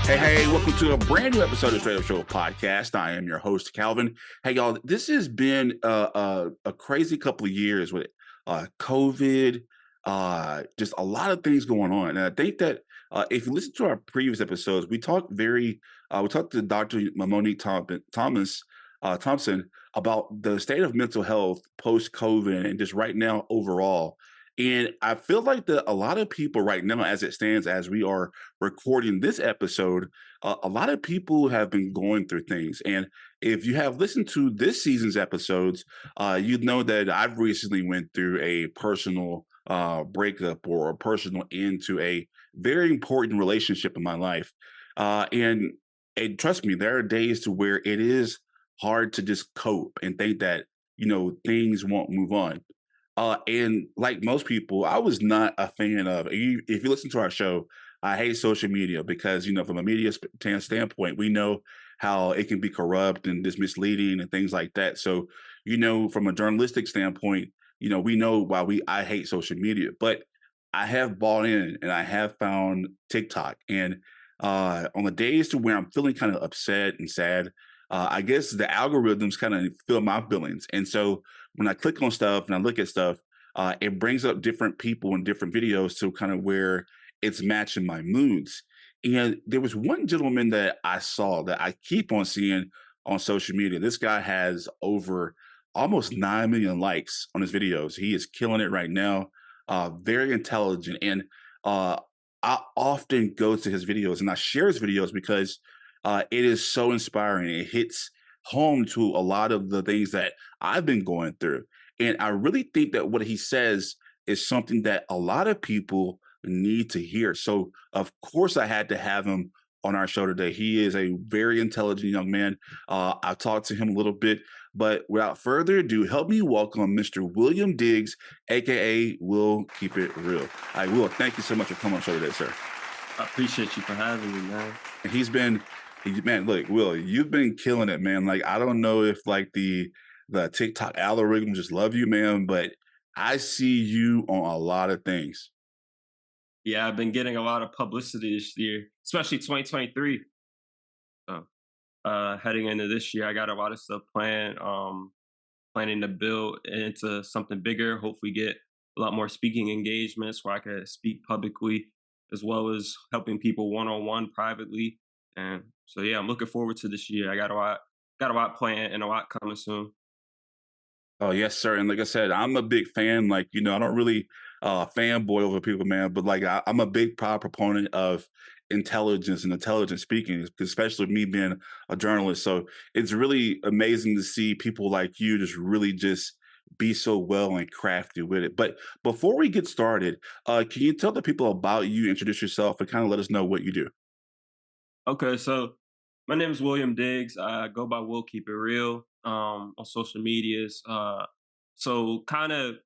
Hey, welcome to a brand new episode of Straight Up Show podcast. I am your host, Calvin. Hey, y'all, this has been a crazy couple of years with COVID, just a lot of things going on. And I think that if you listen to our previous episodes, we talked to Dr. Monique Thompson about the state of mental health post COVID and just right now overall. And I feel like a lot of people right now, as it stands, as we are recording this episode, a lot of people have been going through things. And if you have listened to this season's episodes, you know that I've recently went through a personal breakup or a personal end to a very important relationship in my life. And trust me, there are days to where it is hard to just cope and think that, things won't move on. And like most people, I was not a fan of. If you listen to our show, I hate social media because from a media standpoint, we know how it can be corrupt and just misleading and things like that. So, from a journalistic standpoint, we know why I hate social media. But I have bought in and I have found TikTok, and on the days to where I'm feeling kind of upset and sad, I guess the algorithms kind of feel my feelings, and so when I click on stuff and I look at stuff, it brings up different people and different videos to kind of where it's matching my moods. And there was one gentleman that I saw that I keep on seeing on social media. This guy has over almost 9 million likes on his videos. He is killing it right now. Very intelligent. And uh, I often go to his videos and I share his videos because it is so inspiring. It hits home to a lot of the things that I've been going through. And I really think that what he says is something that a lot of people need to hear. So, of course, I had to have him on our show today. He is a very intelligent young man. I've talked to him a little bit, but without further ado, help me welcome Mr. William Diggs, aka Will Keep It Real. I will. Thank you so much for coming on the show today, sir. I appreciate you for having me, man. And man, look, Will, you've been killing it, man. Like, I don't know if like the TikTok algorithm just love you, man, but I see you on a lot of things. Yeah, I've been getting a lot of publicity this year, especially 2023. So, heading into this year, I got a lot of stuff planned. Planning to build into something bigger. Hopefully, get a lot more speaking engagements where I can speak publicly, as well as helping people one on one privately. And so, yeah, I'm looking forward to this year. I got a lot planned and a lot coming soon. Oh, yes, sir. And like I said, I'm a big fan. Like, I don't really fanboy over people, man, but like I'm a big proud proponent of intelligence and intelligent speaking, especially me being a journalist. So it's really amazing to see people like you just be so well and crafty with it. But before we get started, can you tell the people about you, introduce yourself, and kind of let us know what you do? Okay, so my name is William Diggs. I go by Will Keep It Real on social medias. So kind of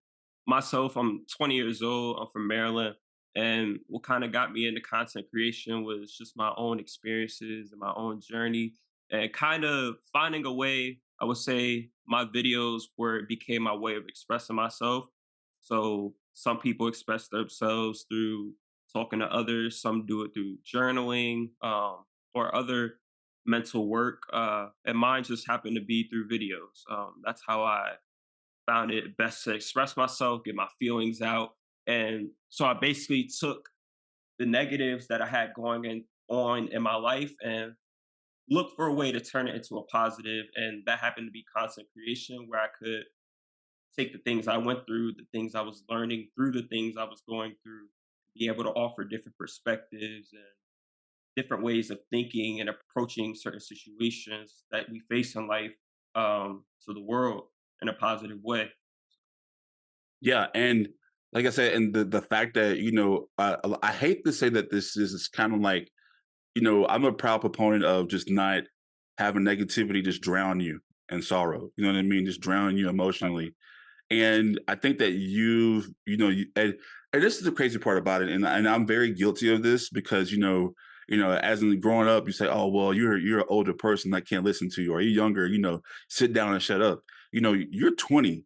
myself, I'm 20 years old. I'm from Maryland, and what kind of got me into content creation was just my own experiences and my own journey, and kind of finding a way. I would say my videos where it became my way of expressing myself. So some people express themselves through talking to others. Some do it through journaling. Or other mental work. And mine just happened to be through videos. That's how I found it best to express myself, get my feelings out. And so I basically took the negatives that I had on in my life and looked for a way to turn it into a positive. And that happened to be content creation, where I could take the things I went through, the things I was learning through the things I was going through, be able to offer different perspectives and different ways of thinking and approaching certain situations that we face in life to the world in a positive way. Yeah, and like I said, and the fact that I hate to say that this is kind of like I'm a proud proponent of just not having negativity just drown you in sorrow. You know what I mean? Just drown you emotionally. And I think that and this is the crazy part about it, and I'm very guilty of this because as in growing up, you say, oh well, you're an older person that can't listen to you, or you're younger, sit down and shut up. You're 20,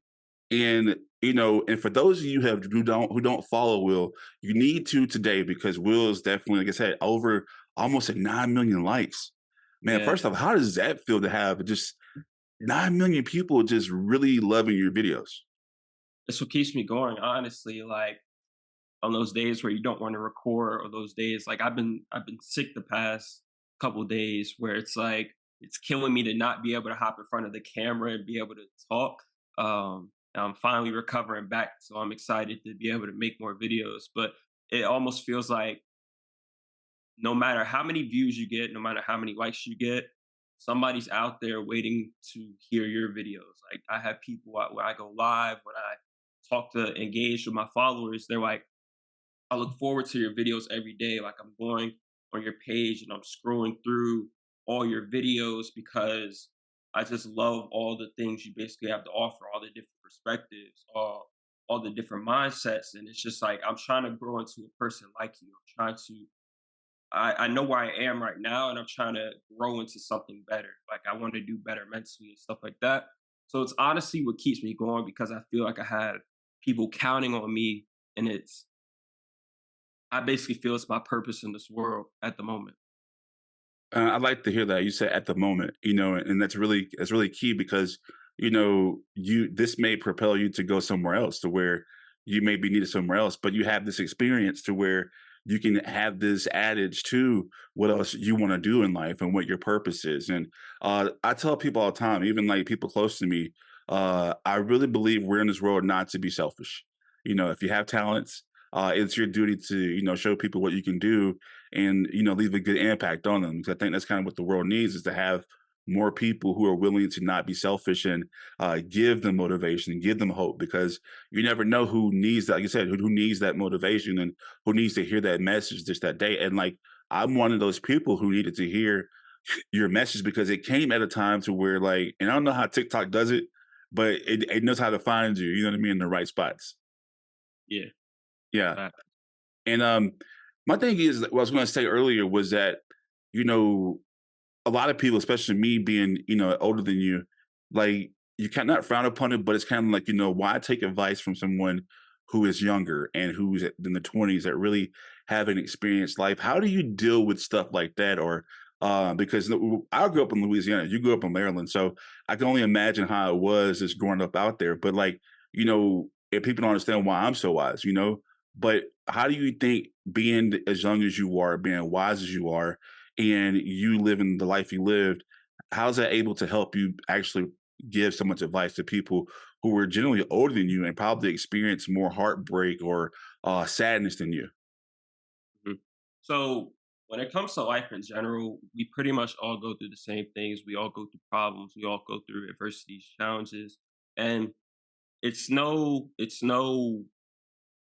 and and for those of you who don't follow Will, you need to today because Will is definitely, like I said, over almost at 9 million likes. Man, Yeah, first off, how does that feel to have just 9 million people just really loving your videos? that's what keeps me going, honestly. Like on those days where you don't want to record, or those days like I've been sick the past couple days where it's like it's killing me to not be able to hop in front of the camera and be able to talk. And I'm finally recovering back, so I'm excited to be able to make more videos. But it almost feels like no matter how many views you get, no matter how many likes you get, somebody's out there waiting to hear your videos. Like I have people when I go live, when I talk to engage with my followers, they're like, I look forward to your videos every day. Like I'm going on your page and I'm scrolling through all your videos because I just love all the things you basically have to offer, all the different perspectives, all the different mindsets. And it's just like I'm trying to grow into a person like you. I'm trying to I know where I am right now and I'm trying to grow into something better. Like I want to do better mentally and stuff like that. So it's honestly what keeps me going because I feel like I had people counting on me, and I basically feel it's my purpose in this world at the moment. I'd like to hear that. You said at the moment, and that's really key because you this may propel you to go somewhere else to where you may be needed somewhere else, but you have this experience to where you can have this adage to what else you want to do in life and what your purpose is. And I tell people all the time, even like people close to me, I really believe we're in this world not to be selfish. If you have talents, it's your duty to show people what you can do and leave a good impact on them, because I think that's kind of what the world needs, is to have more people who are willing to not be selfish and give them motivation and give them hope, because you never know who needs that, like you said, who needs that motivation and who needs to hear that message just that day. And like, I'm one of those people who needed to hear your message because it came at a time to where, like, and I don't know how TikTok does it, but it knows how to find you, you know what I mean, in the right spots. Yeah. Yeah. Fact. And my thing is, what I was going to say earlier was that, you know, a lot of people, especially me being, older than you, like, you cannot frown upon it, but it's kind of like, why take advice from someone who is younger and who's in the 20s that really haven't experienced life? How do you deal with stuff like that? Or because I grew up in Louisiana, you grew up in Maryland, so I can only imagine how it was just growing up out there. But like, if people don't understand why I'm so wise, but how do you think, being as young as you are, being wise as you are, and you living the life you lived, how's that able to help you actually give so much advice to people who were generally older than you and probably experience more heartbreak or sadness than you? Mhm. So when it comes to life in general, we pretty much all go through the same things. We all go through problems. We all go through adversities, challenges, and it's no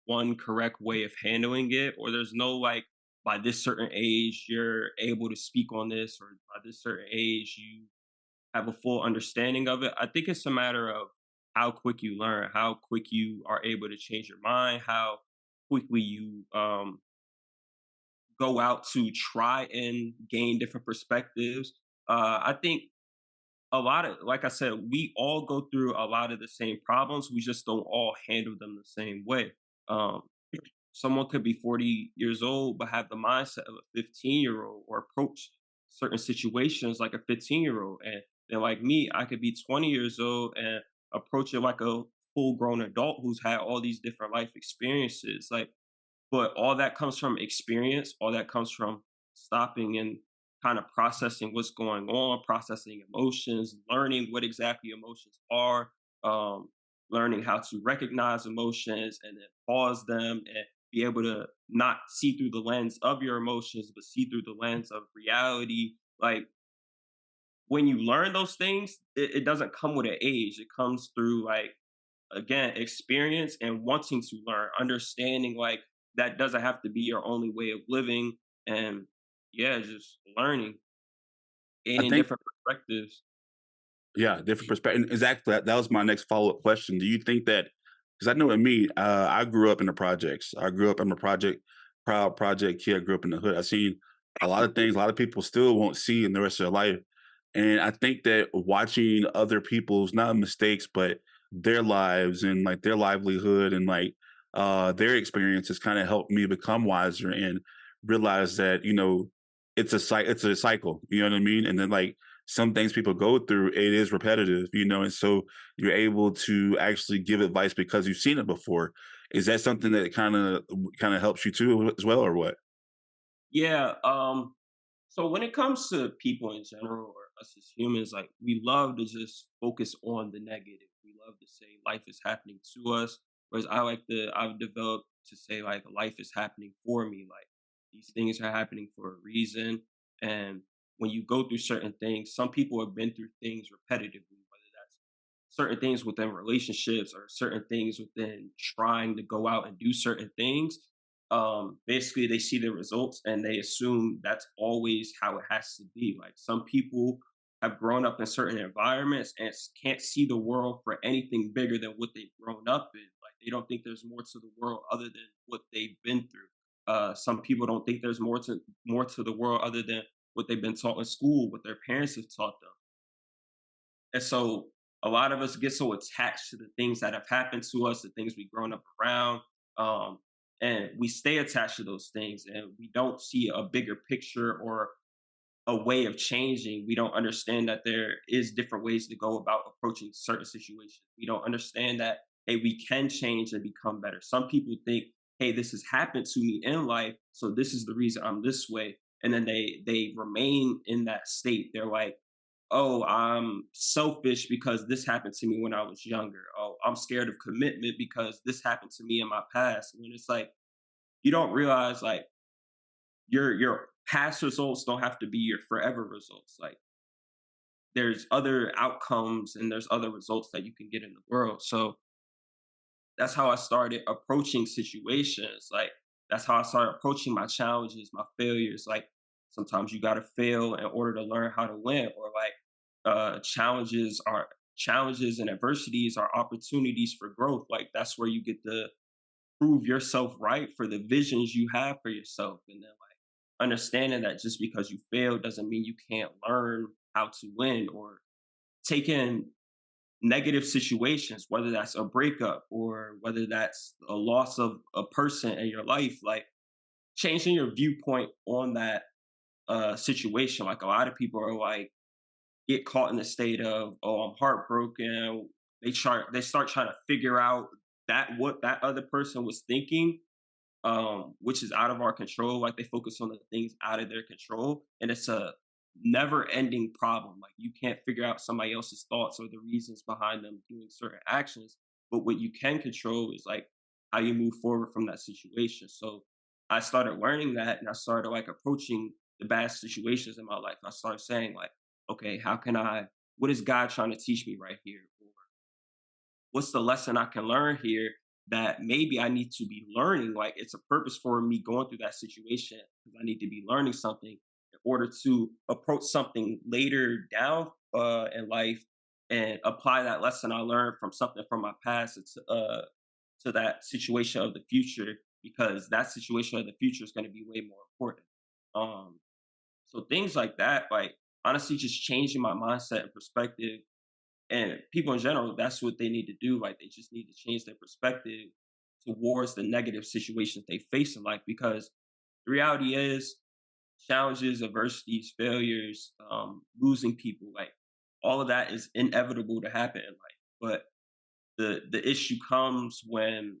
one correct way of handling it, or there's no like by this certain age you're able to speak on this, or by this certain age you have a full understanding of it. I think it's a matter of how quick you learn, how quick you are able to change your mind, how quickly you go out to try and gain different perspectives. I think a lot of, like I said, we all go through a lot of the same problems. We just don't all handle them the same way. Um, Someone could be 40 years old but have the mindset of a 15-year-old, or approach certain situations like a 15-year-old. And then, like me, I could be 20 years old and approach it like a full grown adult who's had all these different life experiences. Like, but all that comes from experience, all that comes from stopping and kind of processing what's going on, processing emotions, learning what exactly emotions are, um, learning how to recognize emotions and then pause them and be able to not see through the lens of your emotions, but see through the lens of reality. Like when you learn those things, it doesn't come with an age. It comes through like again experience and wanting to learn, understanding like that doesn't have to be your only way of living, and yeah, just learning, I gaining think, different perspectives. yeah, different perspective. Exactly. That was my next follow up question. Do you think that, because I know in me, I grew up in the projects. I grew up, I'm a proud project kid. I grew up in the hood. I've seen a lot of things a lot of people still won't see in the rest of their life. And I think that watching other people's, not mistakes, but their lives and like their livelihood and like their experiences kind of helped me become wiser and realize that, it's a cycle, you know what I mean? And then like some things people go through, it is repetitive, you know, and so you're able to actually give advice because you've seen it before. Is that something that kind of helps you too as well, or what? Yeah. So when it comes to people in general or us as humans, like we love to just focus on the negative. We love to say life is happening to us. Whereas I've developed to say like life is happening for me. Like these things are happening for a reason. And when you go through certain things, some people have been through things repetitively, whether that's certain things within relationships or certain things within trying to go out and do certain things. Basically they see the results and they assume that's always how it has to be. Like some people have grown up in certain environments and can't see the world for anything bigger than what they've grown up in. Like they don't think there's more to the world other than what they've been through. Some people don't think there's more to the world other than what they've been taught in school, what their parents have taught them. And so a lot of us get so attached to the things that have happened to us, the things we've grown up around, um, and we stay attached to those things, and we don't see a bigger picture or a way of changing. We don't understand that there is different ways to go about approaching certain situations. We don't understand that hey, we can change and become better. Some people think, hey, this has happened to me in life, so this is the reason I'm this way, and then they remain in that state. They're like, oh, I'm selfish because this happened to me when I was younger. Oh, I'm scared of commitment because this happened to me in my past. When it's like you don't realize like your past results don't have to be your forever results. Like there's other outcomes and there's other results that you can get in the world. So that's how I started approaching situations. Like that's how I started approaching my challenges, my failures. Like sometimes you got to fail in order to learn how to win, or like challenges and adversities are opportunities for growth. Like that's where you get to prove yourself right for the visions you have for yourself, and then like understanding that just because you fail doesn't mean you can't learn how to win, or taking negative situations, whether that's a breakup or whether that's a loss of a person in your life, like changing your viewpoint on that situation. Like a lot of people are like get caught in the state of, oh, I'm heartbroken. They start trying to figure out that what that other person was thinking, which is out of our control. Like they focus on the things out of their control, and it's a never-ending problem. Like you can't figure out somebody else's thoughts or the reasons behind them doing certain actions. But what you can control is like how you move forward from that situation. So I started learning that, and I started like approaching the bad situations in my life. I started saying like, okay, how can I? What is God trying to teach me right here? Or what's the lesson I can learn here that maybe I need to be learning? Like it's a purpose for me going through that situation because I need to be learning something in order to approach something later down in life and apply that lesson I learned from something from my past to that situation of the future, because that situation of the future is going to be way more important. Um, so things like that, like honestly, just changing my mindset and perspective, and people in general, that's what they need to do. Like they just need to change their perspective towards the negative situations they face in life, because the reality is challenges, adversities, failures, losing people, like all of that is inevitable to happen in life. But the issue comes when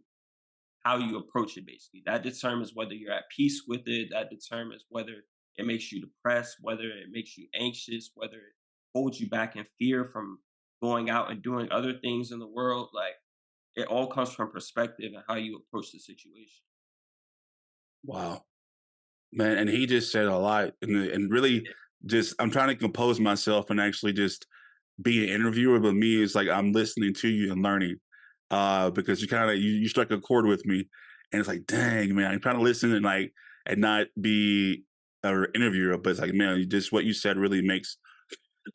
how you approach it, basically. That determines whether you're at peace with it. That determines whether it makes you depressed, whether it makes you anxious, whether it holds you back in fear from going out and doing other things in the world. Like it all comes from perspective and how you approach the situation. Wow, man, and he just said a lot, and really Yeah. just I'm trying to compose myself and actually just be an interviewer, but me is like I'm listening to you and learning, because you struck a chord with me, and it's like, dang man, I'm trying to listen and like and not be an interviewer, but it's like man, just what you said really makes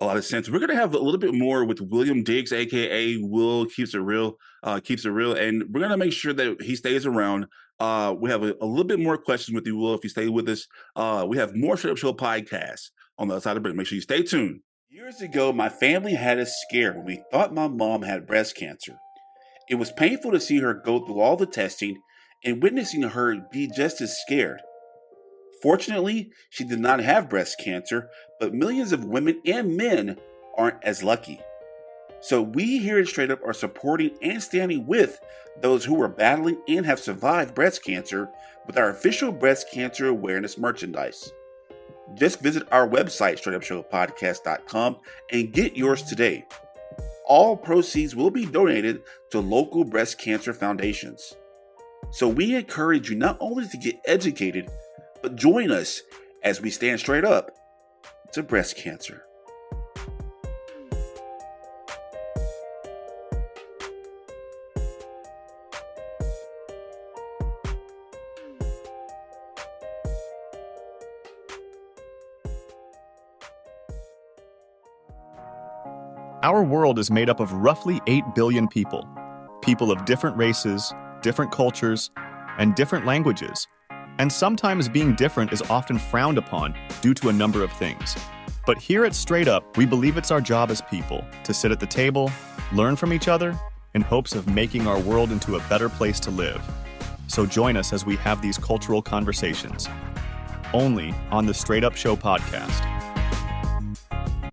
a lot of sense. We're gonna have a little bit more with William Diggs, aka Will keeps it real, and we're gonna make sure that he stays around. We have a little bit more questions with you, Will, if you stay with us. We have more Straight Up Show podcasts on the other side of the break. Make sure you stay tuned. Years ago, my family had us scared when we thought my mom had breast cancer. It was painful to see her go through all the testing and witnessing her be just as scared. Fortunately, she did not have breast cancer, but millions of women and men aren't as lucky. So we here at Straight Up are supporting and standing with those who are battling and have survived breast cancer with our official breast cancer awareness merchandise. Just visit our website, straightupshowpodcast.com, and get yours today. All proceeds will be donated to local breast cancer foundations. So we encourage you not only to get educated, but join us as we stand straight up to breast cancer. Our world is made up of roughly 8 billion people. People of different races, different cultures, and different languages. And sometimes being different is often frowned upon due to a number of things. But here at Straight Up, we believe it's our job as people to sit at the table, learn from each other, in hopes of making our world into a better place to live. So join us as we have these cultural conversations. Only on the Straight Up Show podcast.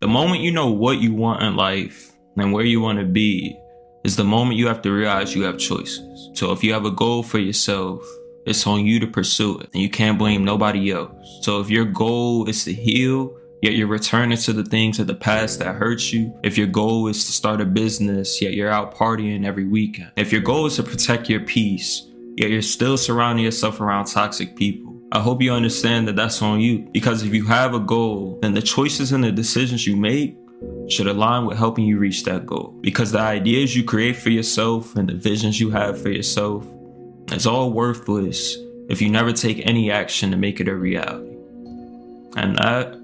The moment you know what you want in life and where you want to be is the moment you have to realize you have choices. So if you have a goal for yourself, it's on you to pursue it, and you can't blame nobody else. So if your goal is to heal, yet you're returning to the things of the past that hurt you, if your goal is to start a business, yet you're out partying every weekend, if your goal is to protect your peace, yet you're still surrounding yourself around toxic people, I hope you understand that that's on you. Because if you have a goal, then the choices and the decisions you make should align with helping you reach that goal. Because the ideas you create for yourself and the visions you have for yourself, it's all worthless if you never take any action to make it a reality. And that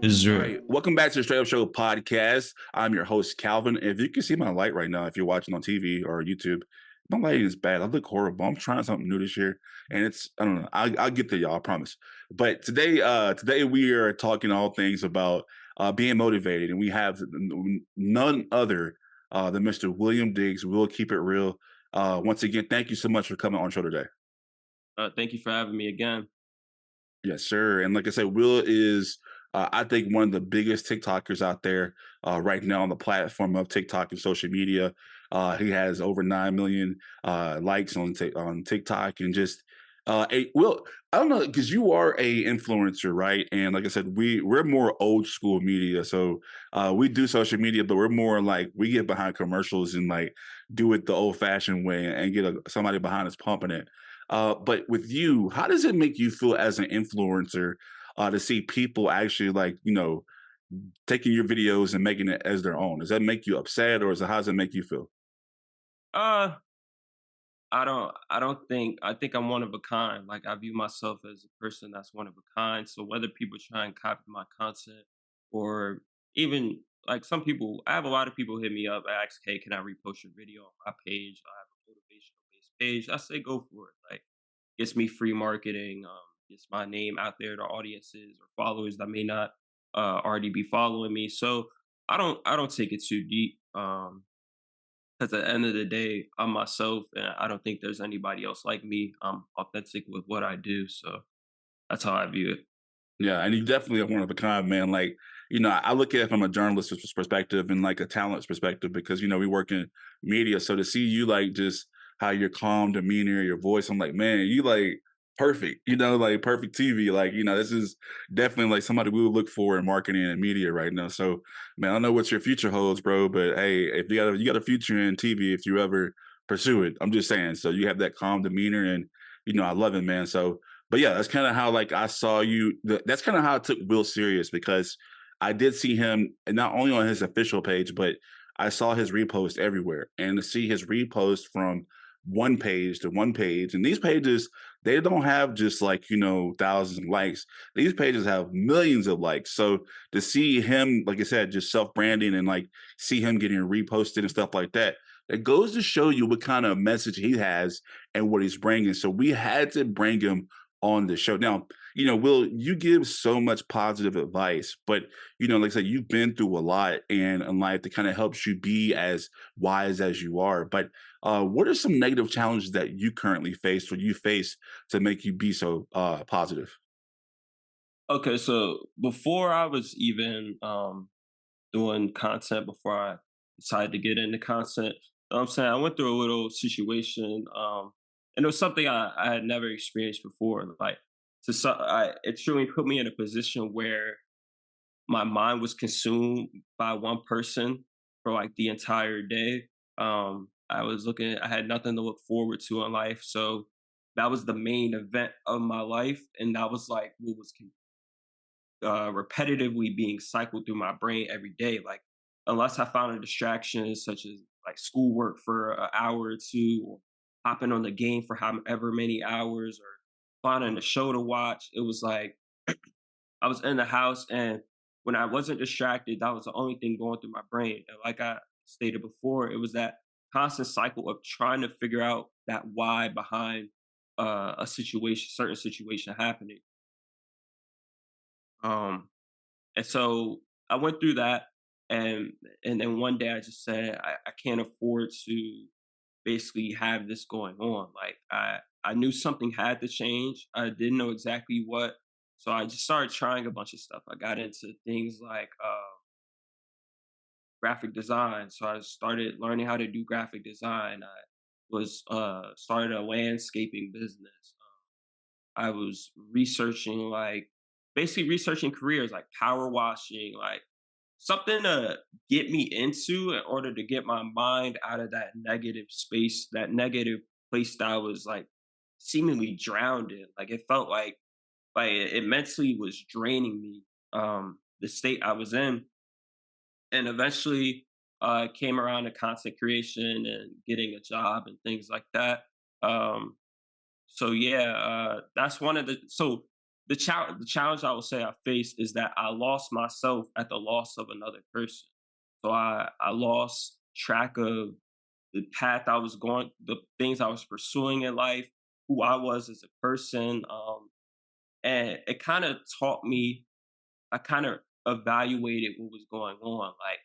is All real. right. Welcome back to the Straight Up Show podcast. I'm your host, Calvin. If you can see my light right now, if you're watching on TV or YouTube, my lighting is bad. I look horrible. I'm trying something new this year, and I don't know. I'll get there, y'all. I promise. But today we are talking all things about being motivated, and we have none other than Mr. William Diggs. We'll keep it real. Once again, thank you so much for coming on the show today. Thank you for having me again. Yes, sir. And like I said, Will is, I think, one of the biggest TikTokers out there right now on the platform of TikTok and social media. He has over 9 million likes on TikTok, and just Will, I don't know, because you are a influencer, right? And like I said, we're more old school media, so we do social media, but we're more like we get behind commercials and like do it the old fashioned way and get somebody behind us pumping it. But with you, how does it make you feel as an influencer to see people actually taking your videos and making it as their own? Does that make you upset, or how does it make you feel? Uh, I think I'm one of a kind. Like, I view myself as a person that's one of a kind. So whether people try and copy my content, or even like some people, I have a lot of people hit me up, ask, "Hey, can I repost your video on my page? I have a motivational based page." I say, go for it. Like, gets me free marketing. Gets my name out there to audiences or followers that may not already be following me. So I don't take it too deep. At the end of the day, I'm myself, and I don't think there's anybody else like me. I'm authentic with what I do, so that's how I view it. Yeah, and you definitely are one of a kind, man. Like, I look at it from a journalist's perspective and like a talent's perspective because we work in media. So to see you like just how your calm demeanor, your voice, I'm like, man, you like perfect, like perfect TV. Like, this is definitely like somebody we would look for in marketing and media right now. So, man, I don't know what your future holds, bro, but hey, if you got a future in TV if you ever pursue it. I'm just saying. So you have that calm demeanor, and I love it, man. So but yeah, that's kind of how like I saw you. That's kind of how I took Will serious because I did see him and not only on his official page, but I saw his repost everywhere. And to see his repost from one page to one page, and these pages they don't have just like thousands of likes. These pages have millions of likes. So to see him, like I said, just self branding and like see him getting reposted and stuff like that, it goes to show you what kind of message he has and what he's bringing. So we had to bring him on the show. Now, Will, you give so much positive advice, but like I said, you've been through a lot and in life that kind of helps you be as wise as you are. But What are some negative challenges that you currently face or you face to make you be so positive? Okay, so before I was even doing content, before I decided to get into content, I'm saying I went through a little situation, and it was something I had never experienced before. Like, it truly put me in a position where my mind was consumed by one person for like the entire day. I had nothing to look forward to in life. So that was the main event of my life. And that was like what was repetitively being cycled through my brain every day. Like, unless I found a distraction such as like schoolwork for an hour or two, or hopping on the game for however many hours, or finding a show to watch, it was like I was in the house, and when I wasn't distracted, that was the only thing going through my brain. And like I stated before, it was that constant cycle of trying to figure out that why behind a situation, certain situation happening. Um, and so I went through that, and and then one day I just said I can't afford to basically have this going on. Like, I knew something had to change. I didn't know exactly what. So I just started trying a bunch of stuff. I got into things like graphic design. So I started learning how to do graphic design. I was started a landscaping business. I was researching, like, basically researching careers like power washing, like something to get me into in order to get my mind out of that negative space, that negative place that I was like seemingly drowned in. Like, it felt like it mentally was draining me, the state I was in. And eventually came around to content creation and getting a job and things like that. Um, so yeah, that's one of the challenge I would say I face is that I lost myself at the loss of another person. So I lost track of the path I was going, the things I was pursuing in life, who I was as a person, and it kind of taught me. I kind of evaluated what was going on. Like,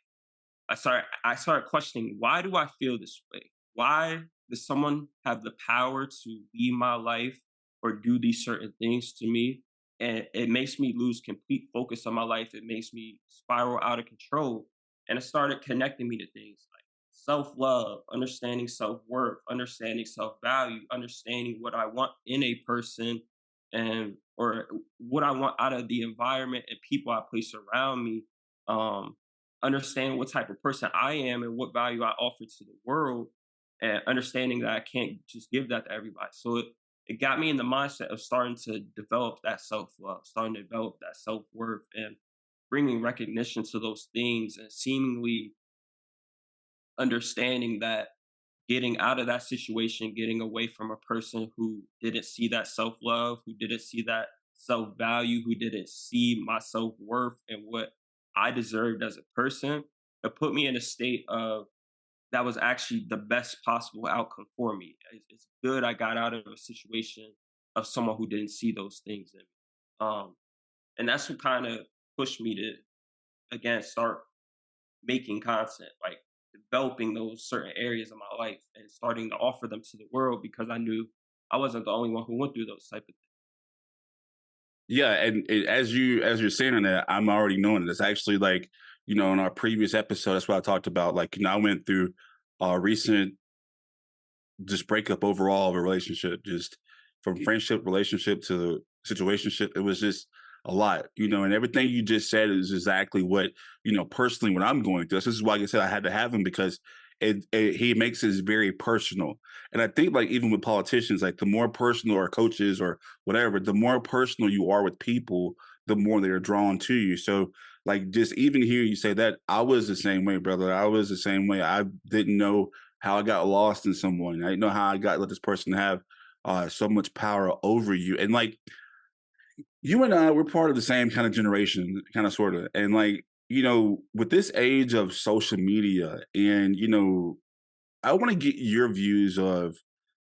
I started questioning, why do I feel this way? Why does someone have the power to lead my life or do these certain things to me? And it makes me lose complete focus on my life. It makes me spiral out of control. And it started connecting me to things like self-love, understanding self-worth, understanding self-value, understanding what I want in a person, and or what I want out of the environment and people I place around me. Um, Understand what type of person I am and what value I offer to the world, and understanding that I can't just give that to everybody. So it got me in the mindset of starting to develop that self love, starting to develop that self worth, and bringing recognition to those things, and seemingly understanding that getting out of that situation, getting away from a person who didn't see that self love, who didn't see that self value, who didn't see my self worth and what I deserved as a person, it put me in a state of that was actually the best possible outcome for me. It's good I got out of a situation of someone who didn't see those things in me. And that's what kind of pushed me to, again, start making content, like developing those certain areas of my life and starting to offer them to the world, because I knew I wasn't the only one who went through those type of Yeah, and as you're saying that, I'm already knowing it. It's actually like, in our previous episode, that's what I talked about. Like, I went through a recent just breakup overall of a relationship, just from friendship, relationship to situationship. It was just a lot, and everything you just said is exactly what, personally what I'm going through. This is why I said I had to have him because he makes it very personal. And I think like even with politicians, like the more personal or coaches or whatever, the more personal you are with people, the more they're drawn to you. So like just even here you say that I was the same way, brother. I was the same way. I didn't know how I got lost in someone. I didn't know how I got let this person have so much power over you. And like you and I, we're part of the same kind of generation, kind of sort of. And like, with this age of social media and, I want to get your views of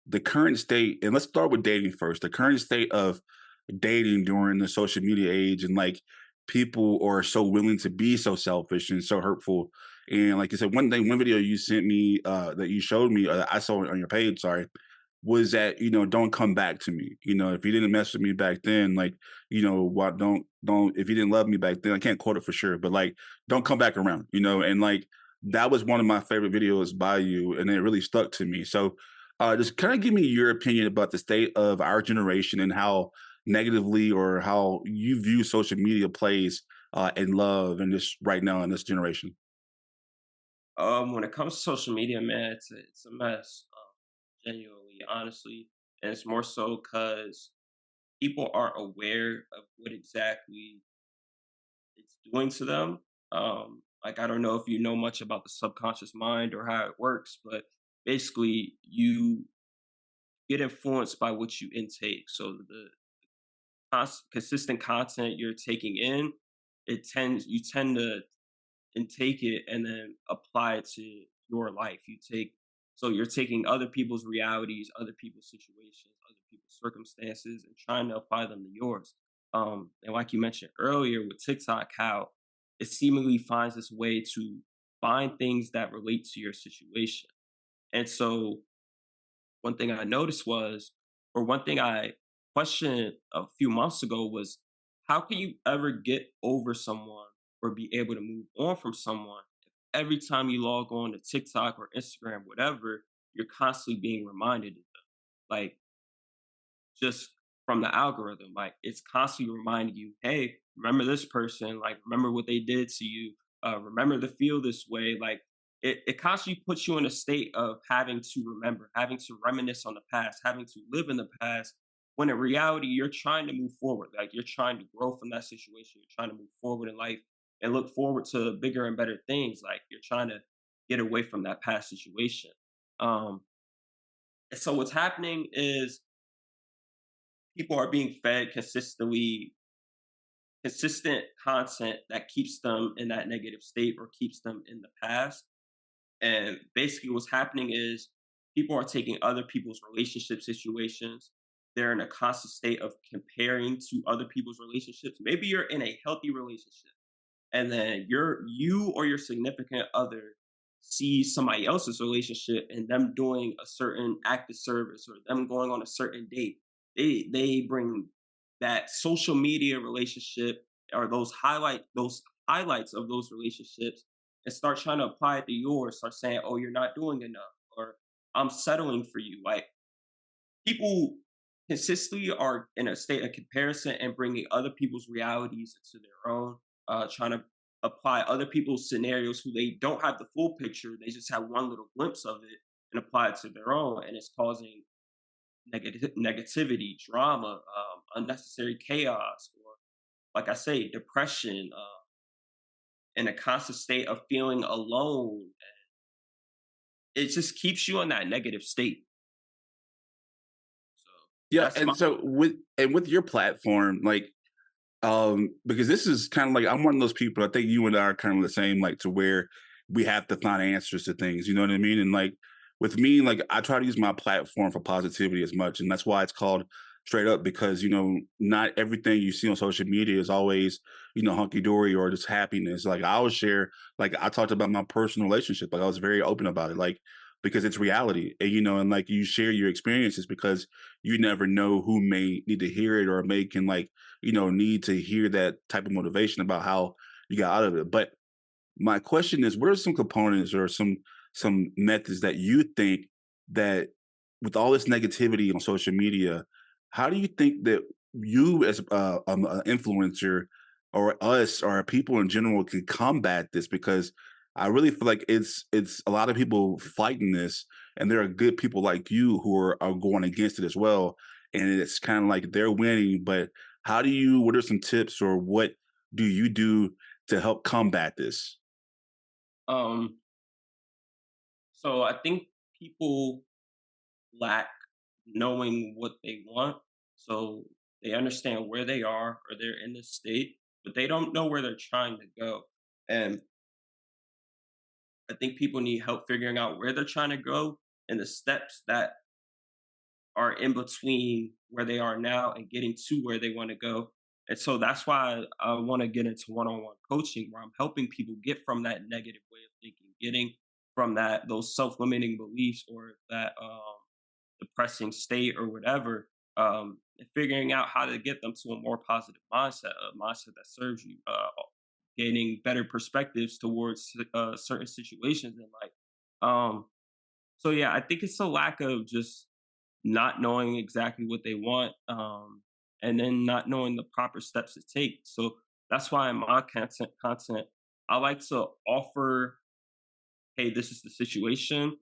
the current state. And let's start with dating first. The current state of dating during the social media age and like people are so willing to be so selfish and so hurtful. And like I said, one video you sent me, that you showed me, I saw it on your page, sorry, was that, don't come back to me. If you didn't mess with me back then, like, what don't if you didn't love me back then, I can't quote it for sure, but like, don't come back around, and like that was one of my favorite videos by you, and it really stuck to me. So just kind of give me your opinion about the state of our generation and how negatively or how you view social media plays in love and this right now in this generation. When it comes to social media, man, it's a mess. Genuinely, honestly, and it's more so because people aren't aware of what exactly it's doing to them. Like I don't know if you know much about the subconscious mind or how it works, but basically you get influenced by what you intake. So the consistent content you're taking in, you tend to and take it and then apply it to your life. So you're taking other people's realities, other people's situations, other people's circumstances, and trying to apply them to yours. And like you mentioned earlier with TikTok, how it seemingly finds this way to find things that relate to your situation. And so one thing I noticed was, or one thing I questioned a few months ago was, how can you ever get over someone or be able to move on from someone if every time you log on to TikTok or Instagram, whatever, you're constantly being reminded of them? Like, just from the algorithm. Like it's constantly reminding you, hey, remember this person, like remember what they did to you, remember to feel this way. Like it constantly puts you in a state of having to remember, having to reminisce on the past, having to live in the past. When in reality, you're trying to move forward. Like you're trying to grow from that situation. You're trying to move forward in life and look forward to bigger and better things. Like you're trying to get away from that past situation. Um, and so what's happening is people are being fed consistent content that keeps them in that negative state or keeps them in the past. And basically what's happening is people are taking other people's relationship situations. They're in a constant state of comparing to other people's relationships. Maybe you're in a healthy relationship and then you or your significant other see somebody else's relationship and them doing a certain act of service or them going on a certain date. They bring that social media relationship or those highlights of those relationships and start trying to apply it to yours. Start saying, oh, you're not doing enough, or I'm settling for you. Like people consistently are in a state of comparison and bringing other people's realities into their own, trying to apply other people's scenarios who they don't have the full picture. They just have one little glimpse of it and apply it to their own. And it's causing negativity, drama, unnecessary chaos, or like I say, depression, in a constant state of feeling alone. It just keeps you in that negative state. So Yeah, that's my and so with your platform, like, because this is kind of like I'm one of those people. I think you and I are kind of the same, like to where we have to find answers to things. You know what I mean? And like with me, like I try to use my platform for positivity as much, and that's why it's called Straight Up, because not everything you see on social media is always hunky dory or just happiness. Like I always share, like I talked about my personal relationship, like I was very open about it, like because it's reality, and and like you share your experiences because you never know who may need to hear it or may can like need to hear that type of motivation about how you got out of it. But my question is, what are some components or some methods that you think that with all this negativity on social media, how do you think that you as an influencer or us or people in general can combat this? Because I really feel like it's a lot of people fighting this, and there are good people like you who are going against it as well. And it's kind of like they're winning, but what are some tips or what do you do to help combat this? um so I think people lack knowing what they want. So they understand where they are or they're in this state, but they don't know where they're trying to go. And I think people need help figuring out where they're trying to go and the steps that are in between where they are now and getting to where they want to go. And so that's why I want to get into one-on-one coaching where I'm helping people get from that negative way of thinking, getting from that those self-limiting beliefs or that depressing state or whatever, and figuring out how to get them to a more positive mindset, a mindset that serves you, gaining better perspectives towards certain situations in life. Um, so yeah, I think it's a lack of just not knowing exactly what they want, and then not knowing the proper steps to take. So that's why in my content, I like to offer, hey, this is the situation,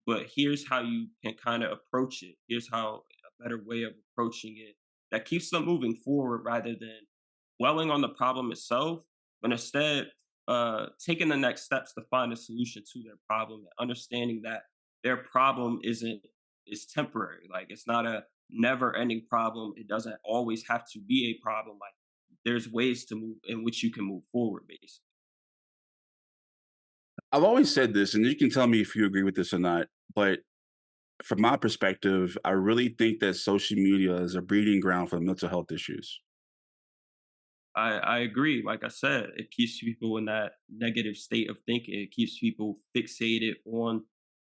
but here's how you can kind of approach it. Here's how a better way of approaching it that keeps them moving forward rather than dwelling on the problem itself, but instead taking the next steps to find a solution to their problem and understanding that their problem is temporary. Like it's not a never ending problem. It doesn't always have to be a problem. Like there's ways to move in which you can move forward, basically. I've always said this, and you can tell me if you agree with this or not, but from my perspective, I really think that social media is a breeding ground for mental health issues. I agree. Like I said, it keeps people in that negative state of thinking. It keeps people fixated on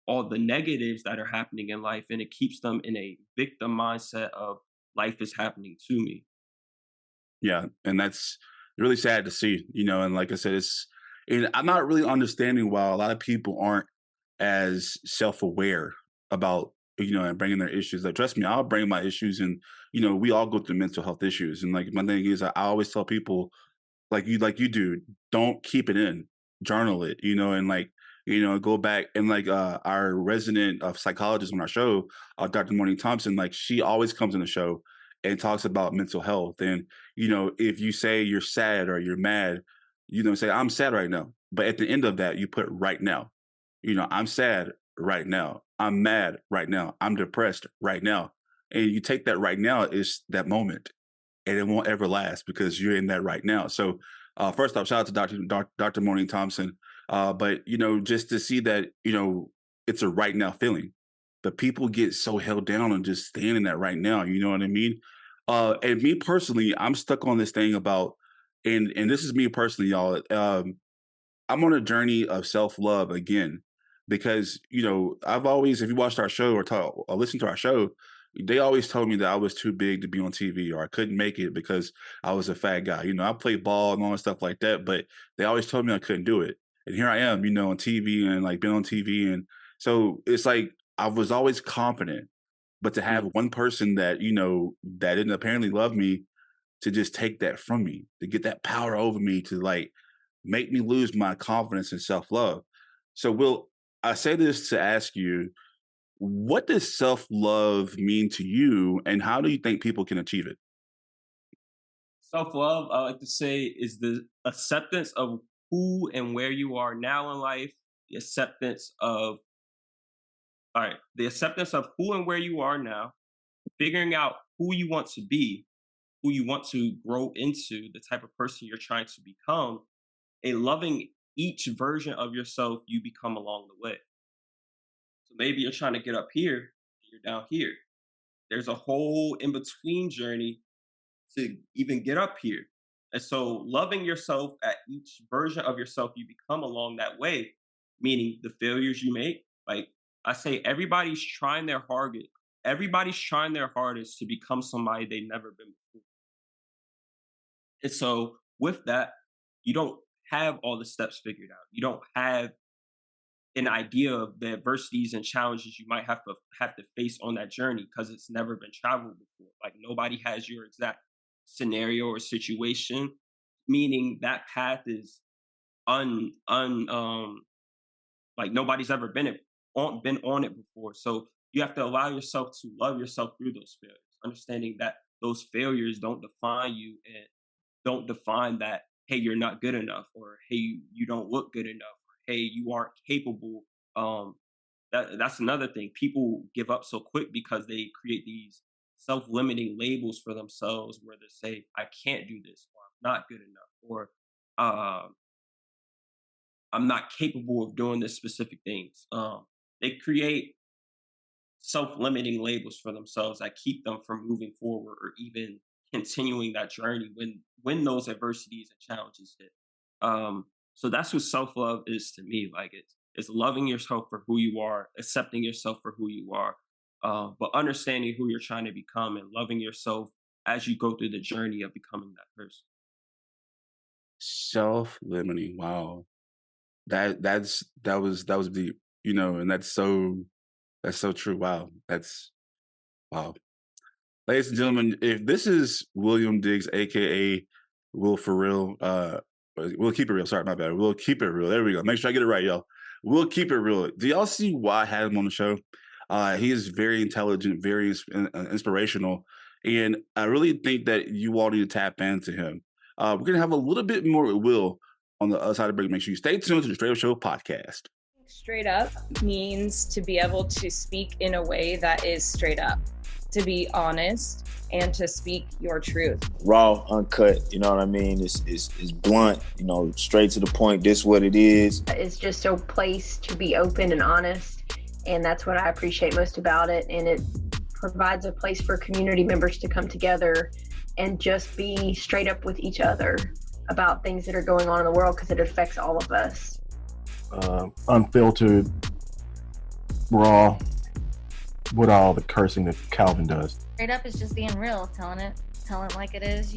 all the negatives that are happening in life, and it keeps them in a victim mindset of life is happening to me. Yeah, and that's really sad to see, and like I said, and I'm not really understanding why a lot of people aren't as self-aware about, and bringing their issues. Like, trust me, I'll bring my issues, and we all go through mental health issues. And like my thing is, I always tell people, like you do, don't keep it in, journal it, and like, go back and like our resident of psychologist on our show, Dr. Morning Thompson, like she always comes on the show and talks about mental health. And if you say you're sad or you're mad, say I'm sad right now, but at the end of that you put right now. I'm sad right now, I'm mad right now, I'm depressed right now, and you take that right now is that moment, and it won't ever last because you're in that right now. So, first off, shout out to Dr. Morning Thompson. But just to see that, it's a right now feeling. But people get so held down on just staying in that right now. You know what I mean? And me personally, I'm stuck on this thing about, and this is me personally, y'all. I'm on a journey of self love again because I've always, if you watched our show or listened to our show, they always told me that I was too big to be on TV or I couldn't make it because I was a fat guy. I played ball and all that stuff like that, but they always told me I couldn't do it. And here I am, on TV and like been on TV, and so it's like I was always confident, but to have Mm. one person that that didn't apparently love me to just take that from me, to get that power over me, to like make me lose my confidence and self love. So, Will, I say this to ask you, what does self love mean to you, and how do you think people can achieve it? Self love, I like to say, is the acceptance of who and where you are now in life, the acceptance of, all right, the acceptance of who and where you are now, figuring out who you want to be, who you want to grow into, the type of person you're trying to become, and loving each version of yourself you become along the way. So maybe you're trying to get up here, and you're down here. There's a whole in between journey to even get up here. And so loving yourself at each version of yourself you become along that way, meaning the failures you make. Like I say, everybody's trying their hardest to become somebody they've never been before. And so with that, you don't have all the steps figured out. You don't have an idea of the adversities and challenges you might have to face on that journey because it's never been traveled before. Like nobody has your exact scenario or situation, meaning that path is un like nobody's ever been on it before. So you have to allow yourself to love yourself through those failures, understanding that those failures don't define you and don't define that, hey, you're not good enough, or hey, you don't look good enough, or hey, you aren't capable. um that's another thing. People give up so quick because they create these self-limiting labels for themselves where they say, I can't do this, or I'm not good enough, or uh, I'm not capable of doing this specific things. They create self-limiting labels for themselves that keep them from moving forward or even continuing that journey when those adversities and challenges hit. So that's what self-love is to me. Like it's loving yourself for who you are, accepting yourself for who you are, but understanding who you're trying to become and loving yourself as you go through the journey of becoming that person. Self-limiting. Wow. That was deep, and that's so true. Wow. That's wow. Ladies and gentlemen, if this is William Diggs, aka Will for Real, we'll keep it real. Sorry, my bad. We'll keep it real. There we go. Make sure I get it right, y'all. We'll keep it real. Do y'all see why I had him on the show? He is very intelligent, very inspirational, and I really think that you all need to tap into him. We're gonna have a little bit more with Will on the other side of the break. Make sure you stay tuned to the Straight Up Show podcast. Straight up means to be able to speak in a way that is straight up, to be honest, and to speak your truth. Raw, uncut, you know what I mean? It's blunt, straight to the point. This what it is. It's just a place to be open and honest, and that's what I appreciate most about it. And it provides a place for community members to come together and just be straight up with each other about things that are going on in the world, because it affects all of us. Unfiltered, raw, with all the cursing that Calvin does. Straight up is just being real, telling it like it is,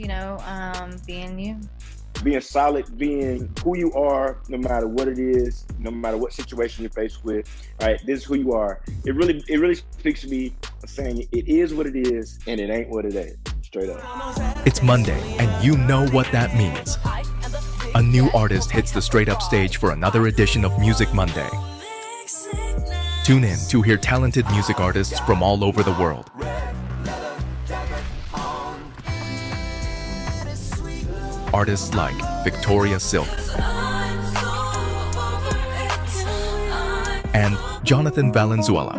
being you. Being solid, being who you are, no matter what it is, no matter what situation you're faced with. All right, this is who you are. It really speaks to me, saying it is what it is and it ain't what it ain't. Straight up. It's Monday, and you know what that means. A new artist hits the Straight Up stage for another edition of Music Monday. Tune in to hear talented music artists from all over the world. Artists like Victoria Silk and Jonathan Valenzuela.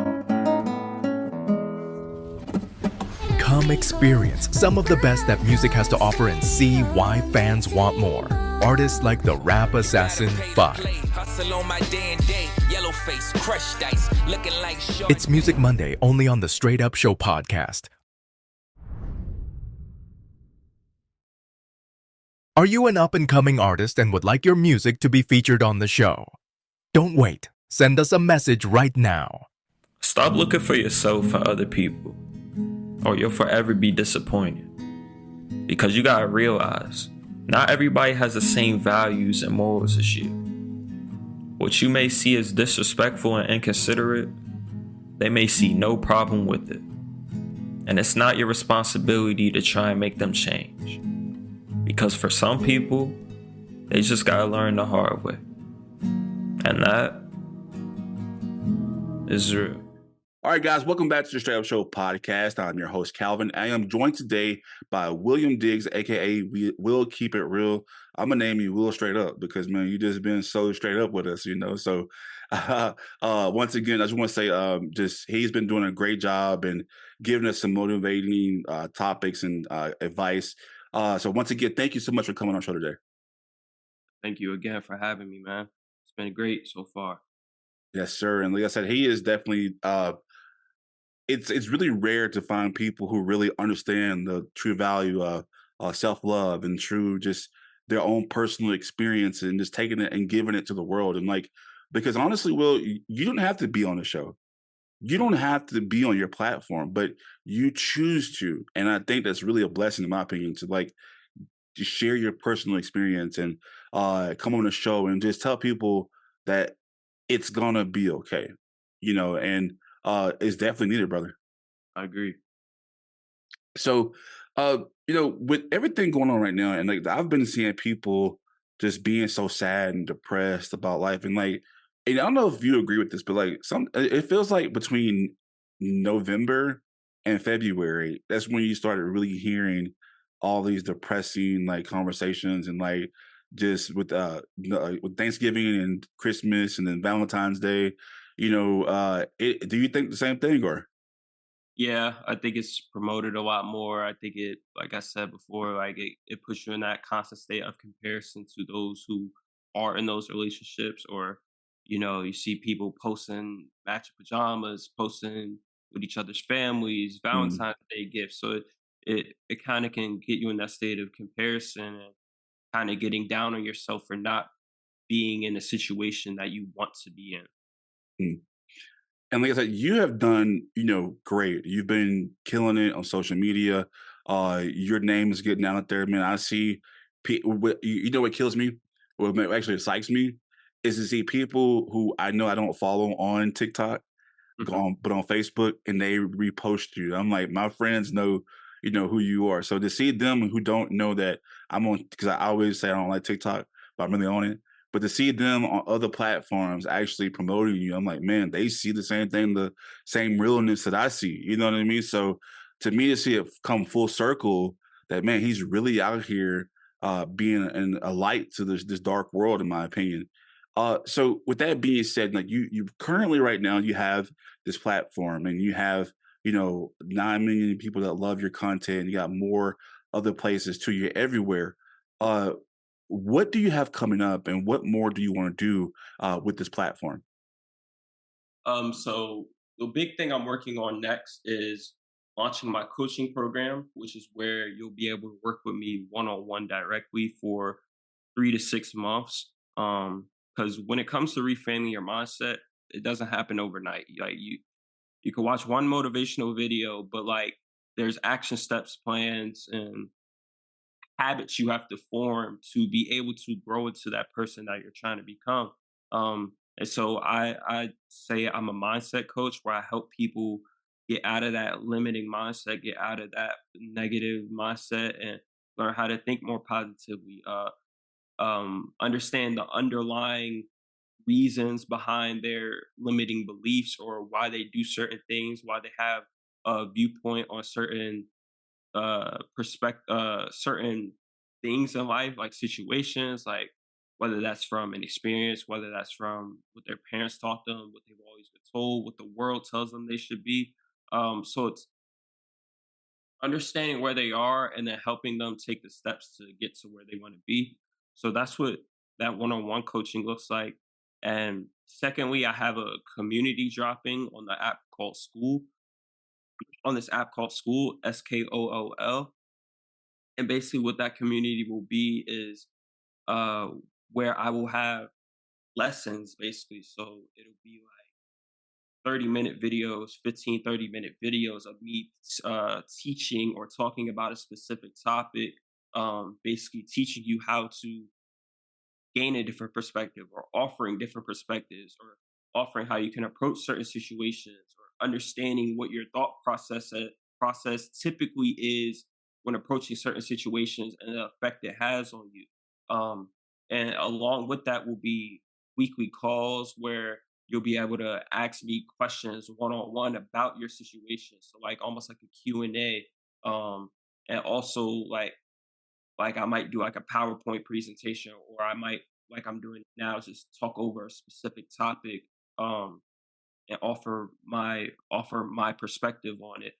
Come experience some of the best that music has to offer and see why fans want more. Artists like the Rap Assassin 5. It's Music Monday, only on the Straight Up Show podcast. Are you an up-and-coming artist and would like your music to be featured on the show? Don't wait. Send us a message right now. Stop looking for yourself for other people, or you'll forever be disappointed. Because you gotta realize, not everybody has the same values and morals as you. What you may see as disrespectful and inconsiderate, they may see no problem with it. And it's not your responsibility to try and make them change. Because for some people, they just gotta learn the hard way. And that is real. All right, guys, welcome back to the Straight Up Show podcast. I'm your host, Calvin. I am joined today by William Diggs, a.k.a. Will Keep It Real. I'm going to name you Will Straight Up because, man, you just been so straight up with us, So, once again, I just want to say he's been doing a great job and giving us some motivating topics and advice. So, once again, thank you so much for coming on the show today. Thank you again for having me, man. It's been great so far. Yes, sir. And like I said, he is definitely it's really rare to find people who really understand the true value of self-love and true just their own personal experience and just taking it and giving it to the world. And because honestly, Will, you don't have to be on the show. You don't have to be on your platform, but you choose to. And I think that's really a blessing, in my opinion, to share your personal experience and come on the show and just tell people that it's gonna be okay, and it's definitely needed, brother. I agree. So, with everything going on right now, and I've been seeing people just being so sad and depressed about life, and I don't know if you agree with this, but it feels like between November and February, that's when you started really hearing all these depressing conversations and just with Thanksgiving and Christmas and then Valentine's Day, do you think the same thing or? Yeah, I think it's promoted a lot more. I think it, like I said before, it puts you in that constant state of comparison to those who are in those relationships, or, you see people posting matching pajamas, posting with each other's families, Valentine's Day gifts. So it kind of can get you in that state of comparison and kind of getting down on yourself for not being in a situation that you want to be in. Mm. And like I said, you have done, great. You've been killing it on social media. Your name is getting out there, man. I see, you know what kills me? What actually excites me is to see people who I know I don't follow on TikTok, but on Facebook, and they repost you. I'm like, my friends know, who you are. So to see them who don't know that I'm on, because I always say I don't like TikTok, but I'm really on it. But to see them on other platforms actually promoting you, I'm like, man, they see the same thing, the same realness that I see. You know what I mean? So to me, to see it come full circle, that man, he's really out here being a light to this dark world, in my opinion. So with that being said, like you currently right now you have this platform and you have 9 million people that love your content. You got more other places too. You're everywhere. Uh, what do you have coming up, and what more do you want to do with this platform? So the big thing I'm working on next is launching my coaching program, which is where you'll be able to work with me one on one directly for 3 to 6 months. Because when it comes to reframing your mindset, it doesn't happen overnight. Like you can watch one motivational video, but like there's action steps, plans, and habits you have to form to be able to grow into that person that you're trying to become. And so I say I'm a mindset coach where I help people get out of that limiting mindset, get out of that negative mindset, and learn how to think more positively. Understand the underlying reasons behind their limiting beliefs or why they do certain things, why they have a viewpoint on certain certain things in life, like situations, like whether that's from an experience, whether that's from what their parents taught them, what they've always been told, what the world tells them they should be. So it's understanding where they are and then helping them take the steps to get to where they want to be. So that's what that one-on-one coaching looks like. And secondly, I have a community dropping on the app called School. On this app called School, SKOOL. And basically what that community will be is where I will have lessons basically. So it'll be like 30-minute videos, 30-minute videos of me teaching or talking about a specific topic, basically teaching you how to gain a different perspective or offering different perspectives or offering how you can approach certain situations or understanding what your thought process typically is when approaching certain situations and the effect it has on you. And along with that will be weekly calls where you'll be able to ask me questions one-on-one about your situation. So like almost like a Q&A. And also like I might do like a PowerPoint presentation, or I might, like I'm doing now, just talk over a specific topic and offer my perspective on it.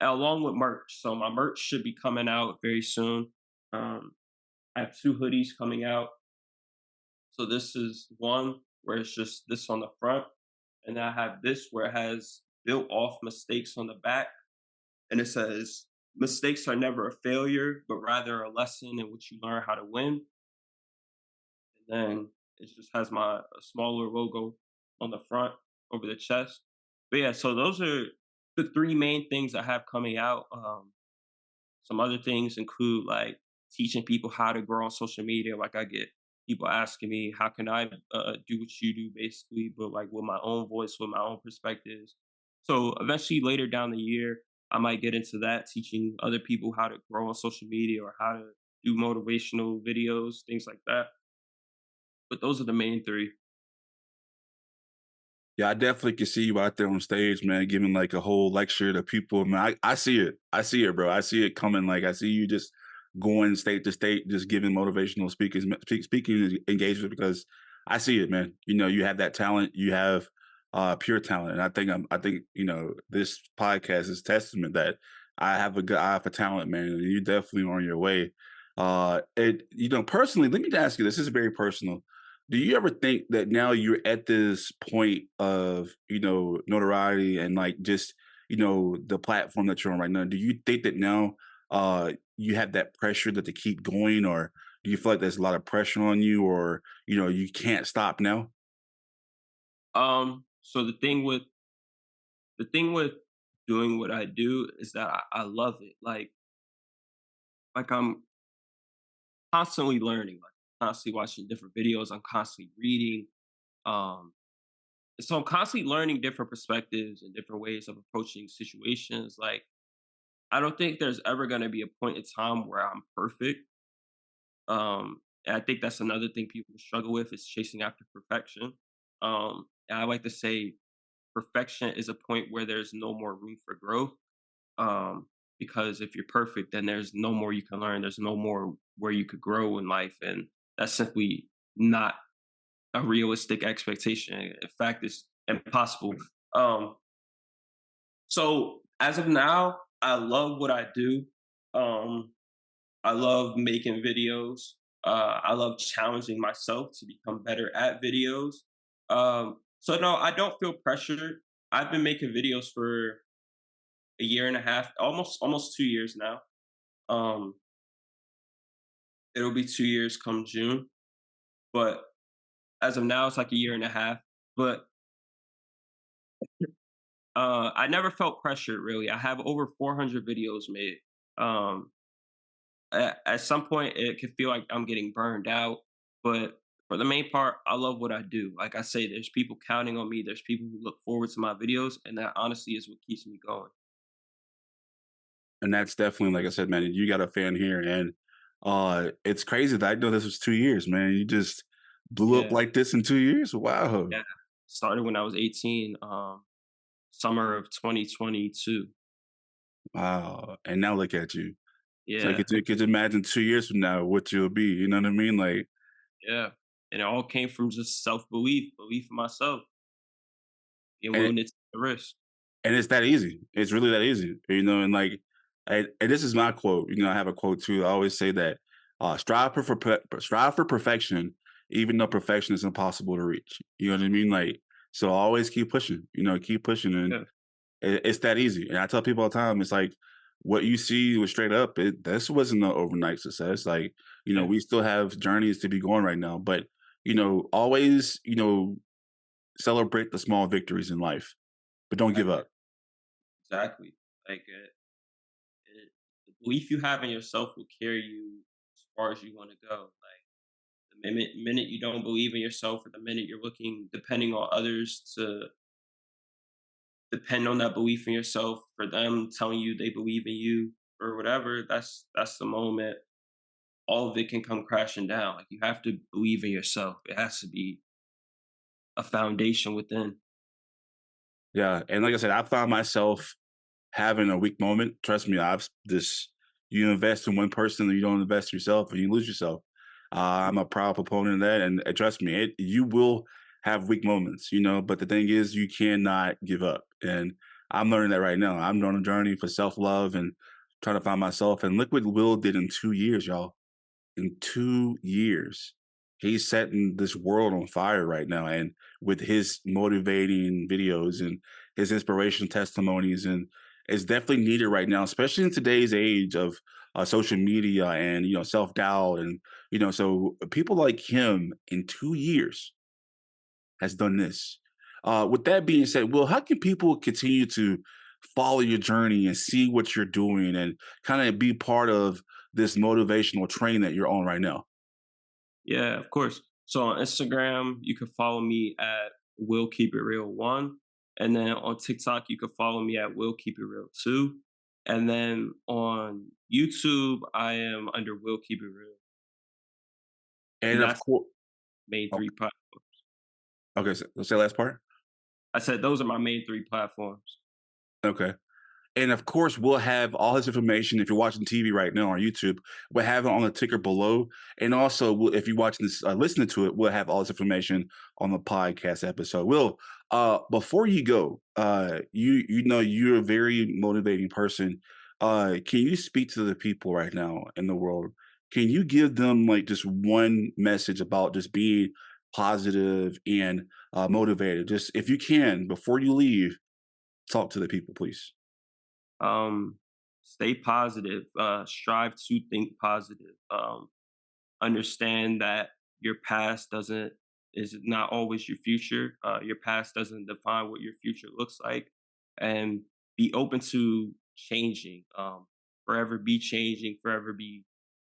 Along with merch. So my merch should be coming out very soon. I have 2 hoodies coming out. So this is one where it's just this on the front, and then I have this where it has built off mistakes on the back, and it says, "Mistakes are never a failure, but rather a lesson in which you learn how to win." And then it just has a smaller logo on the front over the chest. But yeah, so those are the 3 main things I have coming out. Some other things include like teaching people how to grow on social media. Like I get people asking me, how can I do what you do basically, but like with my own voice, with my own perspectives. So eventually later down the year, I might get into that, teaching other people how to grow on social media or how to do motivational videos, things like that. But those are the main 3. Yeah, I definitely can see you out there on stage, man, giving like a whole lecture to people. Man, I see it. I see it, bro. I see it coming. Like I see you just going state to state, just giving motivational speaking engagement, because I see it, man. You have that talent. You have pure talent, and I think this podcast is testament that I have a good eye for talent, man. And you definitely are on your way. Personally, let me ask you this. This is very personal. Do you ever think that now you're at this point of, notoriety and like just, the platform that you're on right now? Do you think that now you have that pressure that to keep going, or do you feel like there's a lot of pressure on you, or you can't stop now? So the thing with doing what I do is that I love it. Like I'm constantly learning, like constantly watching different videos. I'm constantly reading. Um, so I'm constantly learning different perspectives and different ways of approaching situations. Like I don't think there's ever going to be a point in time where I'm perfect. And I think that's another thing people struggle with is chasing after perfection. And I like to say perfection is a point where there's no more room for growth. Um, because if you're perfect, then there's no more you can learn. There's no more where you could grow in life, and that's simply not a realistic expectation. In fact, it's impossible. Um, so as of now, I love what I do. Um, I love making videos. I love challenging myself to become better at videos. So no, I don't feel pressured. I've been making videos for a year and a half, almost 2 years now. Um, it'll be 2 years come June, but as of now, it's like a year and a half. But I never felt pressured really. I have over 400 videos made. Um, at some point, it can feel like I'm getting burned out, but for the main part, I love what I do. Like I say, there's people counting on me. There's people who look forward to my videos, and that honestly is what keeps me going. And that's definitely, like I said, man, you got a fan here. And it's crazy that I know this was 2 years, man. You just blew up Yeah, like this in 2 years. Wow. yeah. Started when I was 18, summer of 2022. Wow. And now look at you. So Yeah, could you imagine 2 years from now what you'll be? You know what I mean? Like, yeah. And it all came from just self belief, belief in myself, being and willing to take the risk. and it's that easy. It's really that easy, and like, and this is my quote. I have a quote too. I always say that strive for perfection, even though perfection is impossible to reach. You know what I mean? Like, so always keep pushing. Keep pushing, and Yeah, it's that easy. And I tell people all the time, it's like what you see was straight up. This wasn't an overnight success. Like, yeah, we still have journeys to be going right now, but always, celebrate the small victories in life, but don't give exactly, up. exactly. Like the belief you have in yourself will carry you as far as you want to go. Like the minute you don't believe in yourself, or the minute you're depending on others to depend on that belief in yourself for them telling you they believe in you or whatever, that's the moment all of it can come crashing down. Like you have to believe in yourself. It has to be a foundation within. Yeah, and like I said, I found myself having a weak moment. Trust me, I've this. You invest in one person, and you don't invest in yourself, and you lose yourself. I'm a proud proponent of that, and trust me, you will have weak moments, But the thing is, you cannot give up, and I'm learning that right now. I'm on a journey for self love and trying to find myself. And look what Will did in 2 years, y'all. In 2 years, he's setting this world on fire right now, and with his motivating videos and his inspiration testimonies, and it's definitely needed right now, especially in today's age of social media and self-doubt, and so people like him in 2 years has done this. With that being said, Will, how can people continue to follow your journey and see what you're doing and kind of be part of this motivational train that you're on right now? Yeah, of course. So on Instagram, you can follow me at Will Keep It Real One, and then on TikTok, you can follow me at Will Keep It Real Two, and then on YouTube, I am under Will Keep It Real, And and of that's course, main okay, three platforms. okay, so let's say last part. I said those are my main three platforms. Okay. And of course, we'll have all his information. If you're watching TV right now on YouTube, we'll have it on the ticker below. And also, if you're watching this, listening to it, we'll have all this information on the podcast episode. Will, before you go, you're a very motivating person. Can you speak to the people right now in the world? Can you give them like just one message about just being positive and motivated? Just if you can, before you leave, talk to the people, please. Stay positive. Strive to think positive. Understand that your past is not always your future. Your past doesn't define what your future looks like, and be open to changing. Forever be changing. Forever be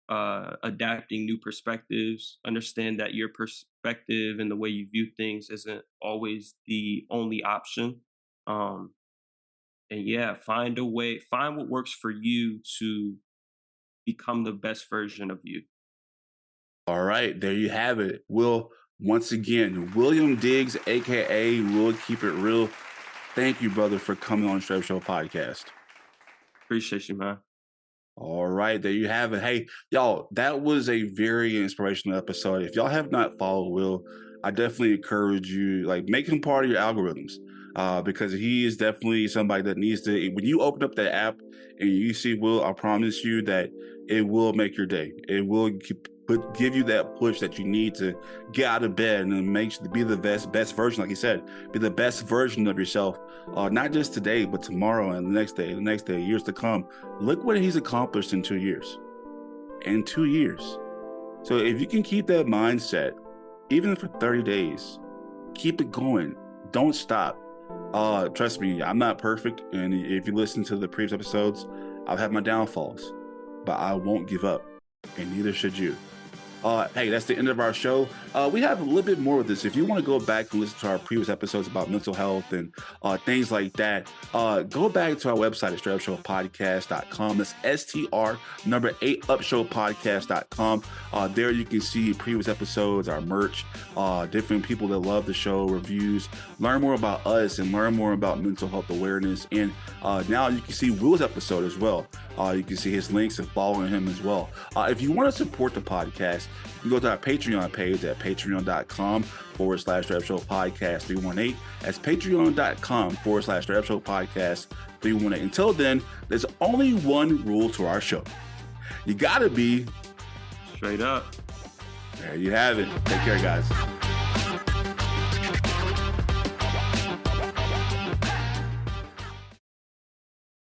adapting new perspectives. Understand that your perspective and the way you view things isn't always the only option. And yeah, find what works for you to become the best version of you. All right, there you have it. Will, once again, William Diggs, aka Will Keep It Real. Thank you, brother, for coming on the Straight Up Show podcast. Appreciate you, man. All right, there you have it. Hey, y'all, that was a very inspirational episode. If y'all have not followed Will, I definitely encourage you, make him part of your algorithms, because he is definitely somebody that needs to. When you open up the app and you see Will, I promise you that it will make your day. It will give you that push that you need to get out of bed and be the best version, like you said, be the best version of yourself, not just today, but tomorrow and the next day, years to come. Look what he's accomplished in 2 years. In 2 years. So if you can keep that mindset, even for 30 days, keep it going. Don't stop. Trust me, I'm not perfect. And if you listen to the previous episodes, I've had my downfalls, but I won't give up, and neither should you. Hey, that's the end of our show. We have a little bit more of this. If you want to go back and listen to our previous episodes about mental health and things like that, go back to our website at straightupshowpodcast.com. That's STR8upshowpodcast.com. There you can see previous episodes, our merch, different people that love the show, reviews, learn more about us and learn more about mental health awareness. And now you can see Will's episode as well. You can see his links and following him as well. If you want to support the podcast, you can go to our Patreon page at patreon.com/StraightUpShowPodcast 318. That's patreon.com/StraightUpShowPodcast 318. Until then, there's only one rule to our show. You gotta be straight up. There you have it. Take care, guys.